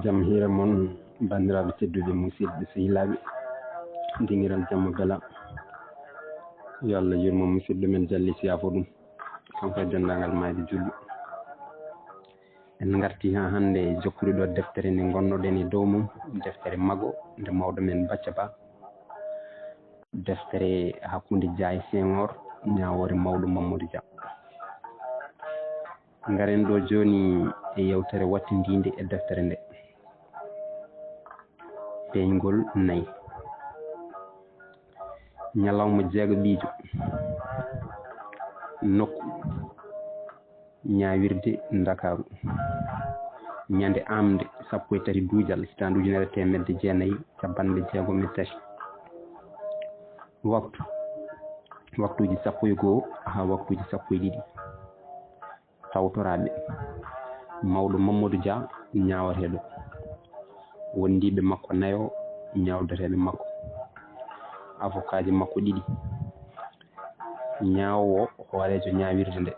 jam hiira mon bandiraɓe tedduɓe musidɓe sehilaɓe Dingiral Jamma Belaa yo Allah yurmo musidɗo men jalli siyafo ɗum kanko e dendagal mayde julɓe. En garti ha hande e jokkude ɗo deftere nde gonnoɗen e dow mum, deftere mago nde mawɗo men Bacca Bah, deftere Hakkunde Njaay Seŋoor Ñaawoore mawɗo Mamadou Dia. Ngaren ɗo joni e yewtere wattindinde e deftere nde. Peeñgol nayi. Ñalawma jeegoɓiijo nokku ñaawirde Ndakaaru ñande amde 13 duujal hitandu 1993. waktuji 11 ha waktuji 12 tawtoraɓe mawɗo Mamadou Dia ñawateɗo, wondiɓe makko nayo ñawdateɓe makko, avocat ji makko 2, ñawowo hoorejo ñawirde nde,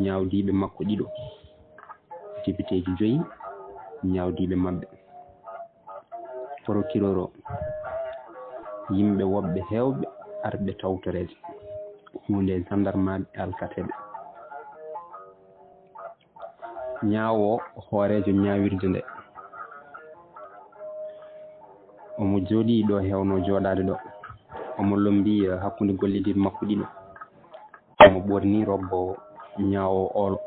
ñawdiɓe makko 2, député ji 5 ñawdiɓe mabɓe, procureur o yimɓe woɓɓe hewɓe arɓe tawtorede, hunde gendarmaɓe alkateɓe. ñaawo hoorejo ñawirde nde omo jooɗi ɗo hewno jooɗade ɗo, omo lombi hakkunde gollidiɓe makko 2, omo ɓorni robbo ñaawo oolo,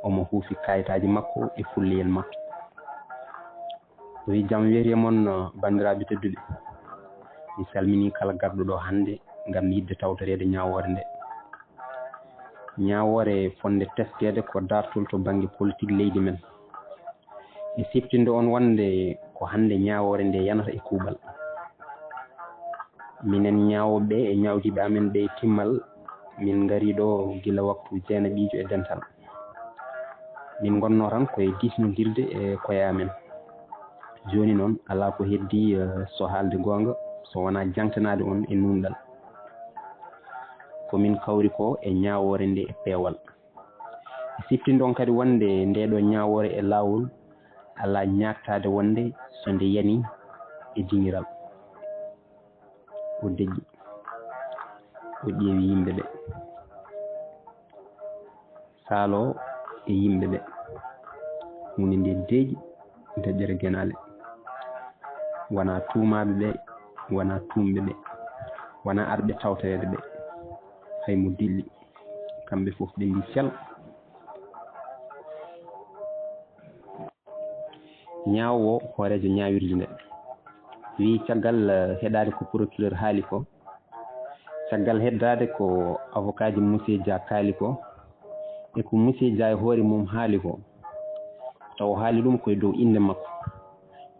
omo huufi kayitaji makko e fulliyel makko. wi jam weeri mon bandiraɓe tedduɓe, mi salmini kala garɗo ɗo hande ngam yidde tawtorede ñaawoore nde. ñaawoore fonde teskede ko dartol to banggue politique leydi men, e siftinde on wonde ko hande ñaawoore nde yanata e kuuɓal. minen ñaawoɓe e ñawdiɓe amen ɓe timmal min gari ɗo gila waktu jeenaɓijo e dental. min gonno tan koye disnodirde e koye amen. joni noon ala ko heddi so haalde gonga so wona jangtanade on e nunɗal. komin kawri ko e ñaawoore nde e peewal. siftinde on kadi wonde ndeɗo ñaawoore e laawol ala ñattade wonde so nde yani e dingiral. o deƴƴi o ƴeewi yimɓe ɓe, saalo e yimɓe ɓe, hunde nde deeƴi deƴƴere genale. wona tuumaɓe ɓe, wona tumɓe ɓe, wona arɓe tawtorede ɓe, haymo dilli, kamɓe fof ɓe mbi sel. ñaawo hoorejo ñawirde nde wi caggal heɗade ko procureur haali ko, caggal heddade ko avocat ji monsieur Dia kaali ko, e ko monsieur Dia e hoore mum haali ko, taw haali ɗum koye dow inde makko,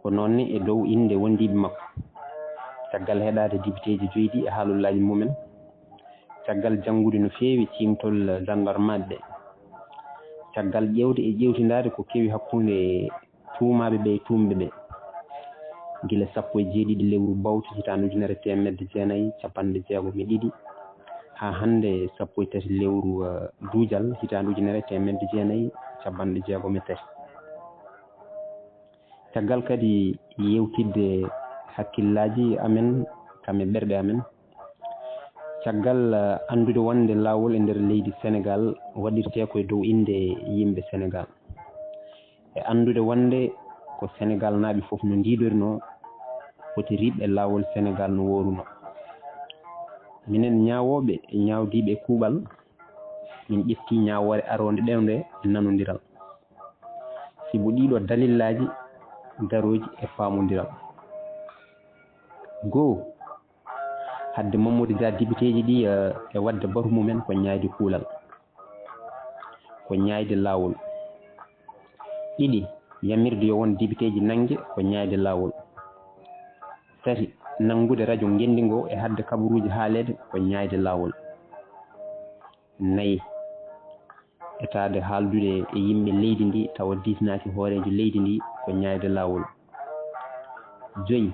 ko noonne e dow inde wondiɓe makko. caggal heɗade député ji 5 ɗi e haalullaji mumen, caggal janngude no feewi timtol gendarmaɓe ɓe, caggal ƴewde e ƴewtidade ko kewi hakkunde tuumaɓe ɓe e tumɓe ɓe, gila 17 lewru bawti hitandu 1992 ha hande 13 lewru duujal hitandu 1993. caggal kadi yewtidde hakkillaji amen kame ɓerɗe amen, caggal andude wonde lawol e nder leydi Sénégal waɗirte koye dow inde yimɓe Sénégal, e andude wonde ko Sénégal naaɓe fof no ndidorino foti riɓɓe lawol Sénégal no woruno. minen ñawoɓe e ñawdiɓe e kuuɓal min ƴetti ñawoore aronde ɗemde e nanondiral, sibu ɗiɗo dalillaji daroji e famodiral. goo hadde Mamadou Dia député ji ɗi e wadde batu mumen ko ñaayde kuulal, ko ñaayde lawol. 2 yamirde yo won député ji nangge ko ñaayde lawol. 3 nangude radio ngendingo e hadde kabaruji haalede ko ñaayde lawol. 4 etade haaldude e yimɓe leydi ndi tawa disnaki hoorejo leydi ndi ko ñaayde lawol. 5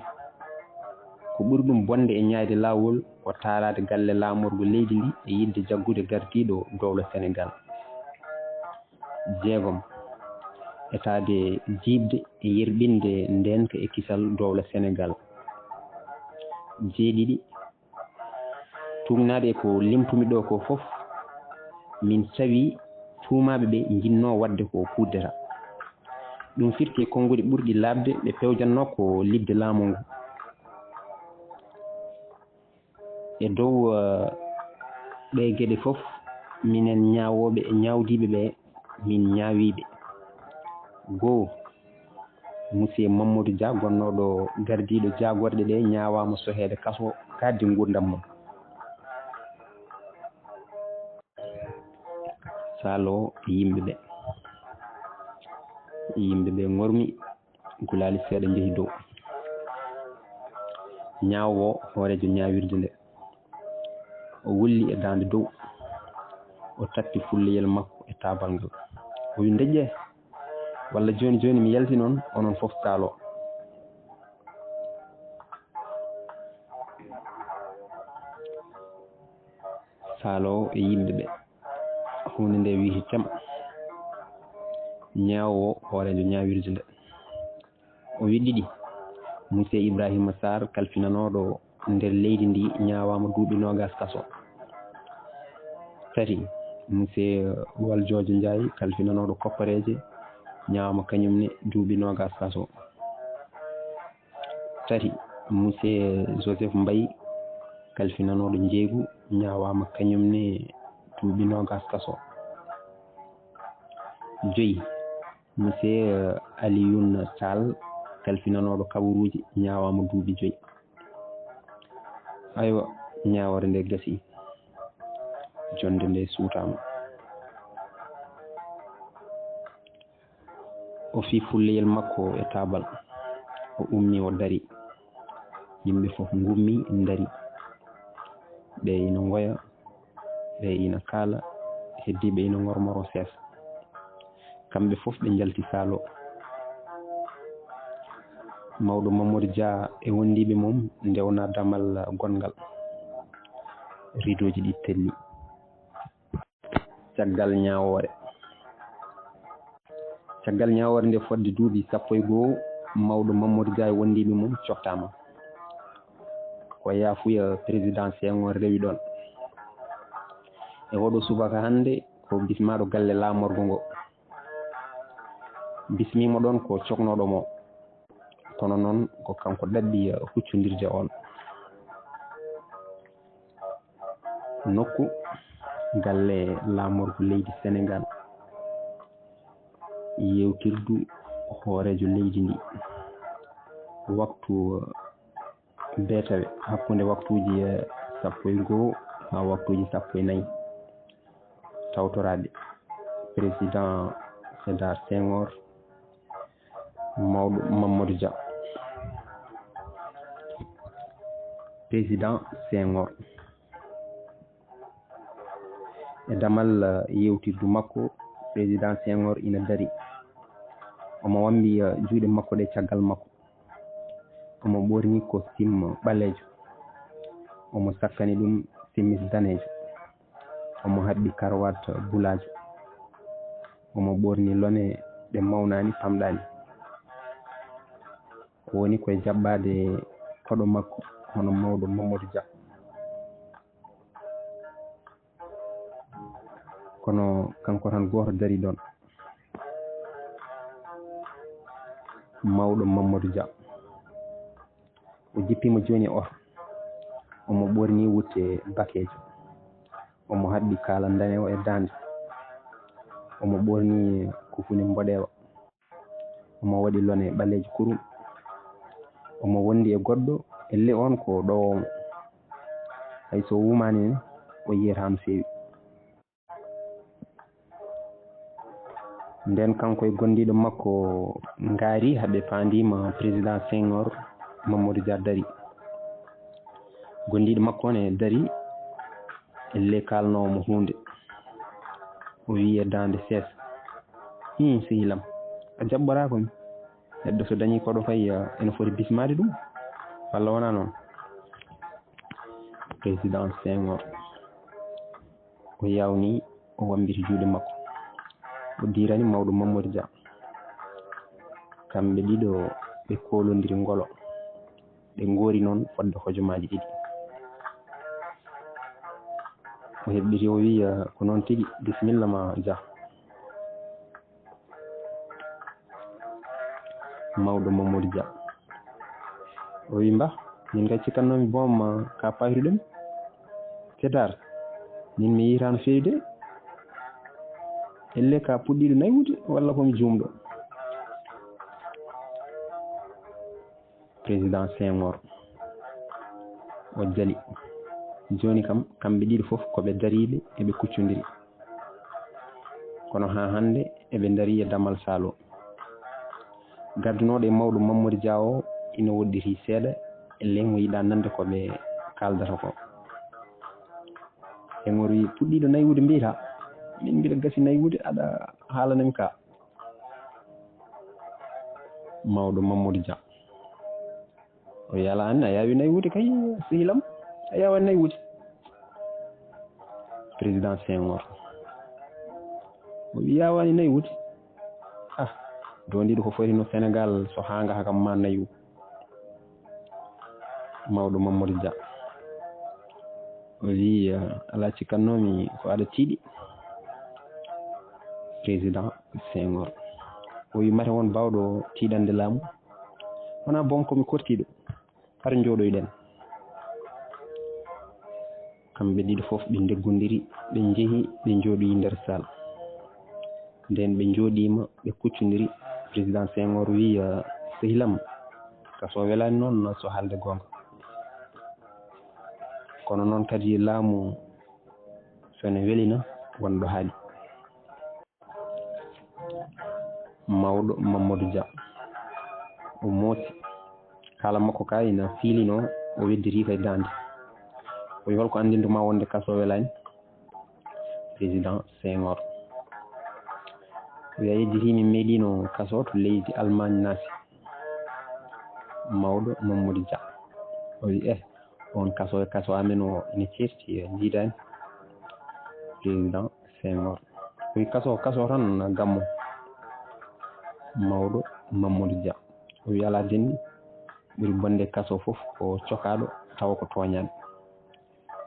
ko ɓuri ɗum bonde e ñaayde lawol ko taarade galle laamorgo leydi ndi e yidde jaggude gardiɗo dowla Sénégal. 6 etade jiibde e yerɓinde ndenka e kisal dowla Sénégal. jeeɗiɗi tumnade ko limtumi ɗo ko fof min tawi tuumaɓe ɓe jinno wadde ko kuddera. ɗum firti e konnguli ɓurɗi labde ɓe pewjanno ko libde laamu ngu. e dow ɗe geɗe fof minen ñaawoɓe e ñaawdiɓe ɓe min ñaawiɓe. goo monsieur Mamadou Dia gonnoɗo gardiɗo jagorɗe ɗe ñaawama sohede kaso kaddi gurdam mum. salo yimɓeɓe gormi gulali seeɗa jeehi dow. ñaawo hoorejo ñaawirde nde o wulli e dande dow o tatti fulleyel makko e tabal ngal o wi deƴƴe walla joni joni mi yalti noon onon fof salo. salo e yimɓeɓe hunde nde wiiti tem. ñaawo hoorejo ñaawirde nde o wi ɗiɗi monsieur Ibrahima Sarr kalfinanoɗo nder leydi ndi ñaawama duuɓi 20 kaso. tati monsieur Waljojo Njaay kalfinanoɗo koppareje ñaawama kañumne duuɓi 20 kaso. tati monsieur Joseph Mbaye kalfinanoɗo jeegu ñaawama kañumne duuɓi 20 kaso. joyi monsieur Alioune Sall kalfinanoɗo kabaruji ñaawama duuɓi 5. aywa ñaawore nde gasi, jonde nde suutama. o fi fulleyel makko e tabal o ummi o dari. yimɓe fof gummi dari, ɓe ina goya, ɓe ina kaala, heddiɓe ina gormoro seesa. kamɓe fof ɓe jalti saalo. mawɗo Mamadou Dia e wondiɓe mum ndewna damal gongal. ridoji ɗi telli. caggal ñaawore nde fodde duuɓi 11 mawɗo Mamadou Dia e wondiɓe mum cottama. ko yaafuya président Seŋoor rewi ɗon. e oɗo subaka hannde ko bismaɗo galle laamorgo ngo. bismimo ɗon ko coknoɗo mo, kono noon ko kanko ɗaɓɓi huccodirde on. nokku galle laamorgo leydi Sénégal. yewtirdu hoorejo leydi ndi. waktu beetawe hakkunde waktuji 11 ha waktuji 14. tawtoraɓe président Sédar Seŋoor, mawɗo Mamadou Dia. président Seŋoor e damal yewtirdu makko, président Seŋoor ina dari. omo wambi juuɗe makko ɗe caggal makko. omo ɓorni costume ɓalejo. omo sakkani ɗum chemise danejo. omo haɓɓi karawat bulajo. omo ɓorni lone ɗe mawnani pamɗani. o woni koye jaɓɓade koɗo makko hono mawɗo Mamadou Dia. kono kanko tan goto dari ɗon, mawɗo Mamadou Dia. o jippima joni e oto. omo ɓorni wutte bakejo. omo haɓɓi kaala danewo e dande. omo ɓorni kufuni mboɗewa. omo waɗi lone ɓaleji kurum. omo wondi e goɗɗo elle on ko ɗowomo. hayso wumani ni o yiyata no fewi. nden kanko e gondiɗo makko ngaari haɓe pandima président Seŋoor. Mamadou Dia dari. gondiɗo makko on e dari elle kalnomo hunde. o wi e dande seesa, sehilam a jaɓɓorakomi. neɗɗo so dañi koɗo fay ene foti bismade ɗum walla wona noon. président Seŋoor o yawni o wambiti juuɗe makko. o dirani mawɗo Mamadou Dia. kamɓe ɗiɗo ɓe kolondiri ngolo ɓe ngoori noon fodde hojomaaji ɗiɗi. O heɓɓiti o wi ko noon tigi bisimilla ma Dia. Mawɗo Mamadou Dia o wi mba min kay cikkannomi boom ka payruɗen Firtaare min mi yihita no feewi de elle ka puɗɗiɗo naywude walla komi juumɗo. Président Seŋoor o jali joni kam kamɓe ɗiɗi fof koɓe dariɓe eɓe kuccodiri kono ha hande eɓe dari e damal saalo gaddunoɗo e mawɗo Mamadou Dia o ina woɗɗiri seeɗa elle mo yiɗa nande koɓe kaldata ko. Seŋoor wi puɗɗiɗo naywude mbiyata min mbiɗa gasi naywude aɗa haalanami ka. Mawɗo Mamadou Dia o wi ala anne a yawi naywude kay sehilam a yawani naywude. Président Seŋoor o wi yawani naywude dondiɗo ko fotino Sénégal so hanga kam ma naywu. Mawɗo Mamadou Dia o wi ala cikkannomi ko aɗa tiiɗi. Président Seŋoor o wi mate won bawɗo tiiɗande laamu wona boom komi kortiɗo har jooɗoyɗen. Kamɓe ɗiɗi fof ɓe deggodiri ɓe jeehi ɓe jooɗoyi nder salle nden ɓe jooɗima ɓe kuccodiri. Président Seŋoor wi sehilam ka so welani noon so haalde gonga kono noon kadi laamu sone welina wonɗo haali. Mawɗo Mamadou Dia o moosi haala makko ka ina fiilino o weddiri kay dande o wi holko andintuma wonde kaso welani. Président Seŋoor o wi a yejjiti min meeɗino kaso to leydi Allemagne naati. Mawɗo Mamadou Dia o wi on kaso amen o ina ceerti jiidani. Président Seŋoor o wi kaso tan Gammo. Mawɗo Mamadou Dia o wi ala denni ɓuri bonde kaso fof ko cokaɗo tawa ko toñaɗo.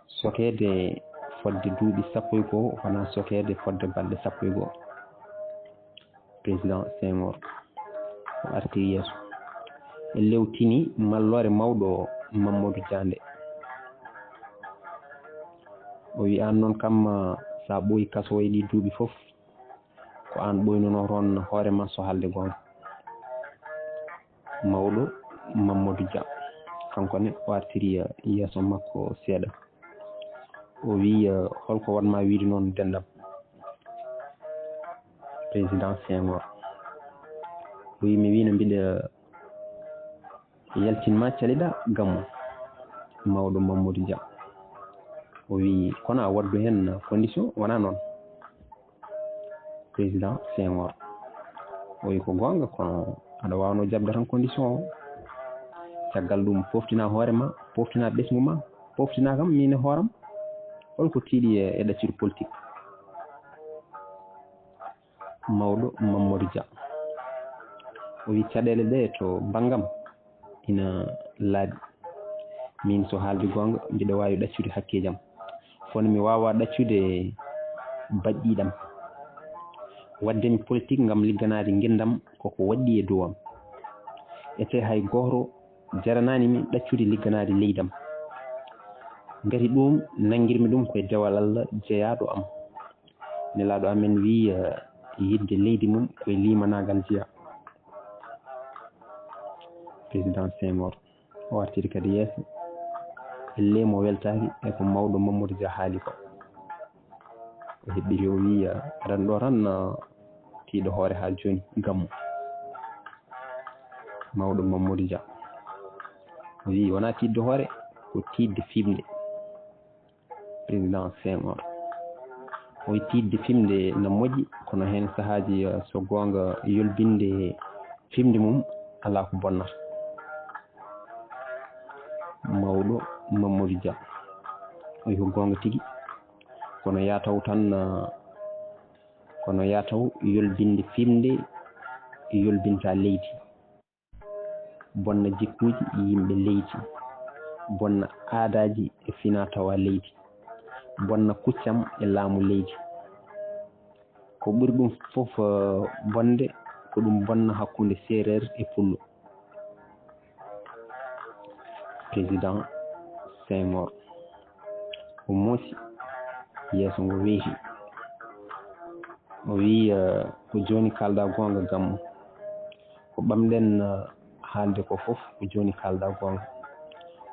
Sokede fodde duuɓi 11 wona sokede fodde balɗe 11. Président Seŋoor o artiri yeeso e lewtini mallore mawɗo Mamadou Dia nde o wi an noon kam sa ɓooyi kaso e ɗi duuɓi fof ko an ɓoynono toon hoorema so haalde gonga. Mawɗo Mamadou Dia kankone o artiri yeeso makko seeɗa o wi holko wonma wiide noon dendam. Président Seŋoor o wi mi wi no mbiɗa yaltinma caliɗa Gammo. Mawɗo Mamadou Dia o wi kono a waddu hen condition wona noon. Président Seŋoor o wi ko gonga kono aɗa wawno jabde tan condition o caggal ɗum poftina hoorema poftina ɓesgu ma poftina kam min e hooram holko tiiɗi e ɗaccude politique. Mawɗo Mamadou Dia o wi caɗele ɗe to banggam ina laaɓi min so haalde gonga mbiɗa wawi ɗaccude hakkejam kono mi wawa ɗaccude baƴƴiɗam waddemi politique ngam ligganade gendam koko waɗɗi e dowam ete hay goto jaranani min ɗaccude ligganade leydam ngati ɗum nanguirmi ɗum koye dewal Allah jeeyaɗo am nelaɗo amen wi yidde leydi mum koye limanagal jeeya. Président Seŋoor o artiri kadi yeeso elle mo weltaki e ko mawɗo Mamadou Dia haali ko o heɓɓiri o wi aɗan ɗo tan tiiɗo hoore ha joni Gammo. Mawɗo Mamadou Dia o wi wona tiidde hoore ko tiidde fimde. Président Seŋoor o wi tiidde fimde no moƴƴi kono hen sahaji so gonga yolbinde fimde mum ala ko bonnata. Mawɗo Mamadou Dia o wi ko gonga tigui kono yataw tan kono yataw yolbinde fimde yolbinta leydi bonna jikkuuji yimɓe leydi, bonna aadaaji e finaa-tawaa leydi, bonna kuccam e laamu leydi. Ko ɓuri ɗum fof bonde ko ɗum bonna hakkunde séeréer e pullo. Président Seŋoor o moosi yeeso ngo weeti. O wii ko jooni kaaldaa goonga Gammu, ko ɓamɗen haalde ko fof ko jooni kaaldaa goonga,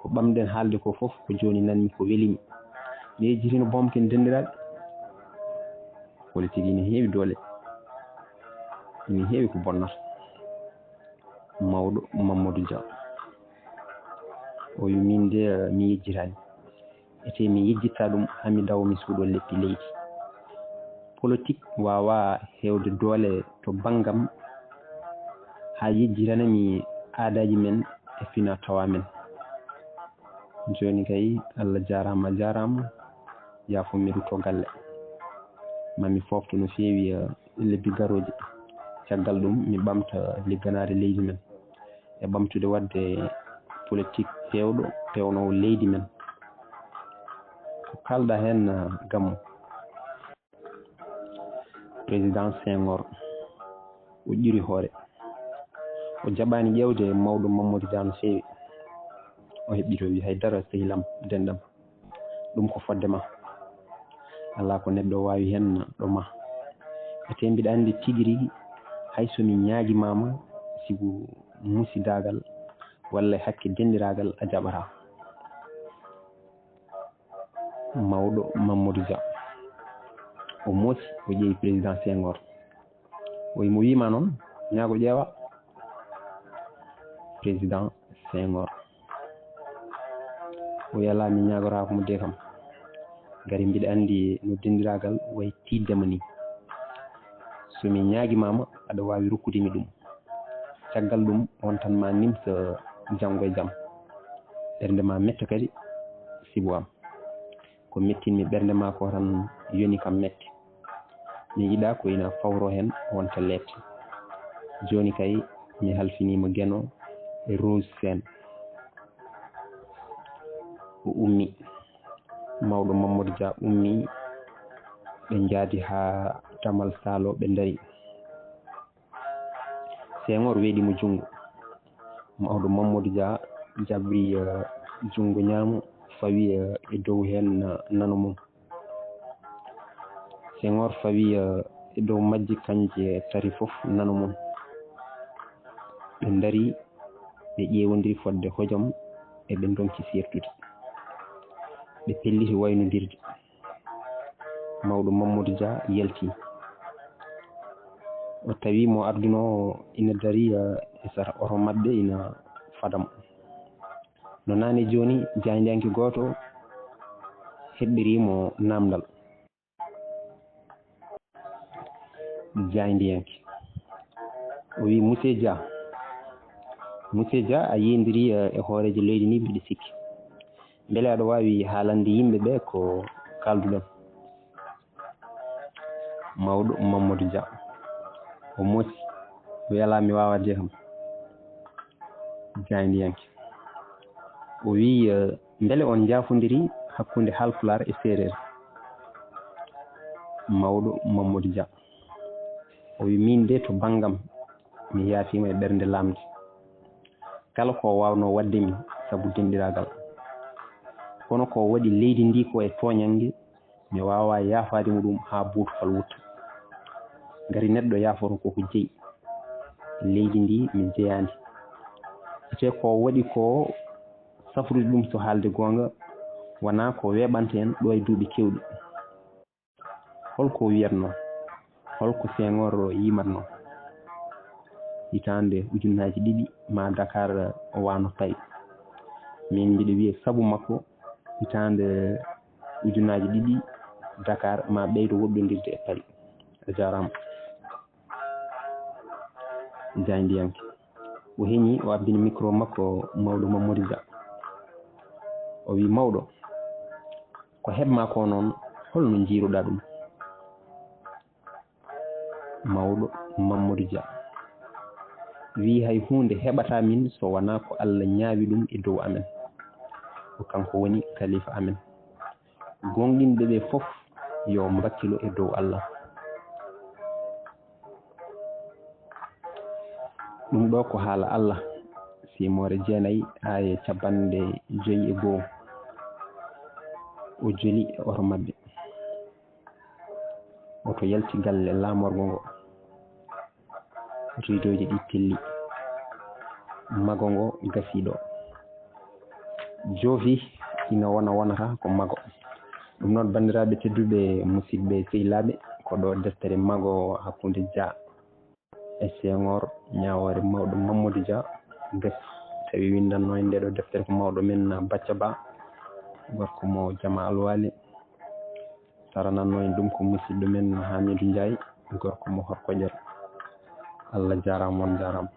ko ɓamɗen haalde ko fof ko jooni nanmi ko welimi. Mi yejjitino boomken denndiraaɓe, politique ina heewi doole, ina heewi ko bonnata. Mawɗo Mamadou Dia o wi min de mi yejjitaani, ete mi yejjitaa ɗum haa mi dawa mi suuɗoo leppi leydi. Politique waawaa heewde doole to banngam haa yejjitanami aadaaji men e finaa-tawaa men. Jooni kay Allah jaaraama a jaaraama, yaafo mi rutoo galle. Mami foofto no feewi lebbi garooji. Caggal ɗum mi ɓamta ligganaade leydi men e ɓamtude waɗde politique peewnowo leydi men. Ko kalɗaa heen Gammu, président Seŋoor o ƴuri hoore, o jaɓaani ƴeewde mawɗo Mamadou Dia no feewi. O heɓɓiti o wi haydara sehilam denɗam, ɗum ko fodde ma, alaa ko neɗɗo waawi heen ɗo ma. Ete mbiɗa anndi tigi rigi hay so mi ñaagimaama sibu musidaagal walla hakke denndiraagal a jaɓataa. Mawɗo Mamadou Dia o moosi o ƴeewi président Seŋoor, o wi mo wiima noon ñaago ƴeewa. Président Seŋoor o wi alaa mi ñaagoraako mo de kam, gari mbiɗa anndi no denndiraagal wayi tiiddema ni. So mi ñaagimaama aɗa waawi rokkude mi ɗum. Caggal ɗum on tan ma nimsa janngo e jam. Ɓernde ma metta kadi sibu am. Ko mettinmi ɓernde ma ko tan yoni kam metti. Mi yiɗaa ko ina fawro heen wonta leette. Jooni kay mi halfiniima Geno e Rose Sène. O ummi. Mawɗo Mamadou Dia ummi, ɓe njaadi haa Tamal Saalo ɓe ndari. Seŋoor weeɗi mo junngo. Mawɗo Mamadou Dia jabri junngo ñaamo fawi e dow heen nano mum. Seŋoor fawi e dow majji kanje tari fof nano mum. Ɓe ndari ɓe ƴeewondiri fodde hojom e ɓe ndonki seertude. Ɓe pelliti waynodirde. Mawɗo Mamadou Dia yaltii. O tawi mo ardunoo ina dari e sara oto maɓɓe ina fadamo. No naane jooni jayndiyanke gooto heɓɓiriimo naamdal. Jayndiyanke o wi monsieur Dia a yeendirii e hooreejo leydi ndi mbiɗa sikki. Mbele aɗa waawi haalande yimɓe ɓee ko kaalduɗon. Mawɗo Mamadou Dia o moosi o wi alaa mi waawa de kam. Jayndiyanke o wi mbele on njaafondiri hakkunde Haalpulaar e Séeréer. Mawɗo Mamadou Dia o wi min de to banngam mi yaafiima e ɓernde laamde. Kala ko waawnoo waɗde mi sabu denndiraagal. Kono ko waɗi leydi ndi ko e tooñannge mi waawaa yaafaade mo ɗum haa buutufal wutta. Ngari neɗɗo yaafoto koko jeyi. Leydi ndi mi jeyaandi. Ete ko waɗi ko safrude ɗum so haalde goonga wonaa ko weeɓanta en ɗo e duuɓi keewɗi. Holko wiyatnoo? Holko Seŋoor yimatnoo? Hitaande ujunnaaje ɗiɗi ma Dakar o waano tawi. Min mbiɗa wiya sabu makko hitaande ujunnaaje ɗiɗi Dakar ma ɓeydo woɗɗondirde e Paris. A jaaraama. Jayndiyanke o heñii o abbini micro makko mawɗo Mamadou Dia. O wi mawɗo ko heɓmaa ko noon holno njiiruɗaa ɗum? Mawɗo Mamadou Dia wi hay hunde heɓata min so wona ko Allah ñaawi ɗum e dow amen ko kanko woni kalifa amen gonɗinɓe ɓe fof yo mbakkilo e dow Allah ɗum ɗo ko haala Allah Ceerno jeenayi aya 51 o joli e oto maɓɓe oto yalti galle laamorgo ngo riidoji ɗi telli mago ngo gasiɗo joofi ina wonata ko mago ɗum noon bandiraɓe tedduɓe musidɓe sehilaɓe ko ɗo deftere mago Hakkunde Dia e Seŋoor Ñaawoore mawɗo Mamadou Dia tawi windanno e nde ɗo deftere ko mawɗo men Bacca Bah gorko mo Jamma alwali sarananno en ɗum ko musidɗo men Haamiidu Njaay gorko mo Horkoƴere Allah jarama on jarama